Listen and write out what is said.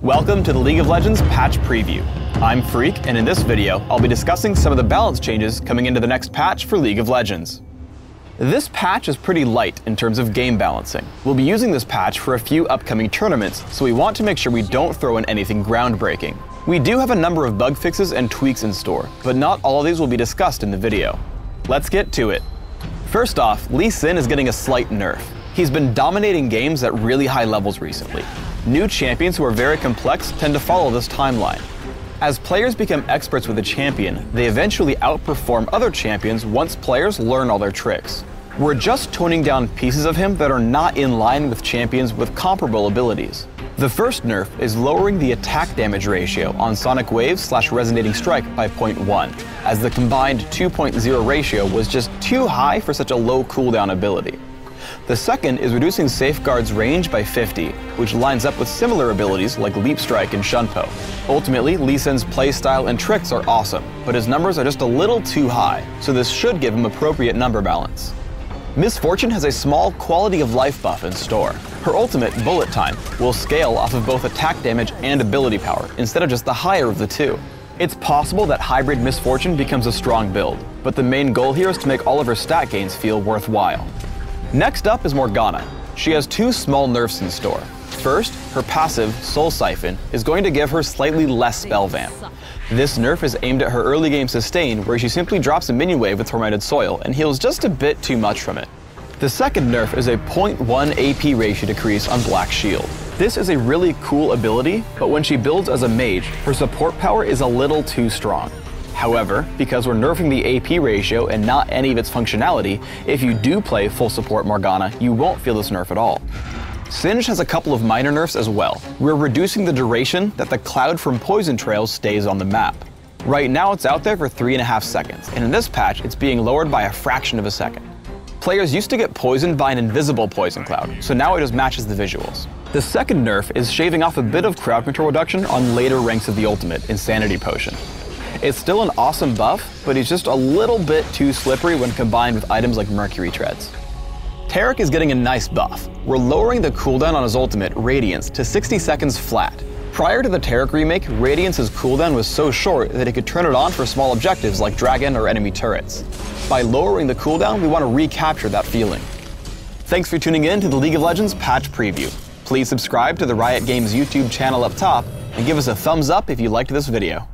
Welcome to the League of Legends Patch Preview. I'm Freak, and in this video, I'll be discussing some of the balance changes coming into the next patch for League of Legends. This patch is pretty light in terms of game balancing. We'll be using this patch for a few upcoming tournaments, so we want to make sure we don't throw in anything groundbreaking. We do have a number of bug fixes and tweaks in store, but not all of these will be discussed in the video. Let's get to it. First off, Lee Sin is getting a slight nerf. He's been dominating games at really high levels recently. New champions who are very complex tend to follow this timeline. As players become experts with a champion, they eventually outperform other champions once players learn all their tricks. We're just toning down pieces of him that are not in line with champions with comparable abilities. The first nerf is lowering the attack damage ratio on Sonic Wave/Resonating Strike by 0.1, as the combined 2.0 ratio was just too high for such a low cooldown ability. The second is reducing Safeguard's range by 50, which lines up with similar abilities like Leap Strike and Shunpo. Ultimately, Lee Sin's playstyle and tricks are awesome, but his numbers are just a little too high, so this should give him appropriate number balance. Miss Fortune has a small quality of life buff in store. Her ultimate, Bullet Time, will scale off of both attack damage and ability power, instead of just the higher of the two. It's possible that hybrid Miss Fortune becomes a strong build, but the main goal here is to make all of her stat gains feel worthwhile. Next up is Morgana. She has two small nerfs in store. First, her passive, Soul Siphon, is going to give her slightly less spell vamp. This nerf is aimed at her early game sustain, where she simply drops a minion wave with Tormented Soil and heals just a bit too much from it. The second nerf is a 0.1 AP ratio decrease on Black Shield. This is a really cool ability, but when she builds as a mage, her support power is a little too strong. However, because we're nerfing the AP ratio and not any of its functionality, if you do play full support Morgana, you won't feel this nerf at all. Singed has a couple of minor nerfs as well. We're reducing the duration that the cloud from Poison Trails stays on the map. Right now it's out there for 3.5 seconds, and in this patch it's being lowered by a fraction of a second. Players used to get poisoned by an invisible poison cloud, so now it just matches the visuals. The second nerf is shaving off a bit of crowd control reduction on later ranks of the ultimate, Insanity Potion. It's still an awesome buff, but he's just a little bit too slippery when combined with items like Mercury Treads. Taric is getting a nice buff. We're lowering the cooldown on his ultimate, Radiance, to 60 seconds flat. Prior to the Taric remake, Radiance's cooldown was so short that he could turn it on for small objectives like dragon or enemy turrets. By lowering the cooldown, we want to recapture that feeling. Thanks for tuning in to the League of Legends Patch Preview. Please subscribe to the Riot Games YouTube channel up top, and give us a thumbs up if you liked this video.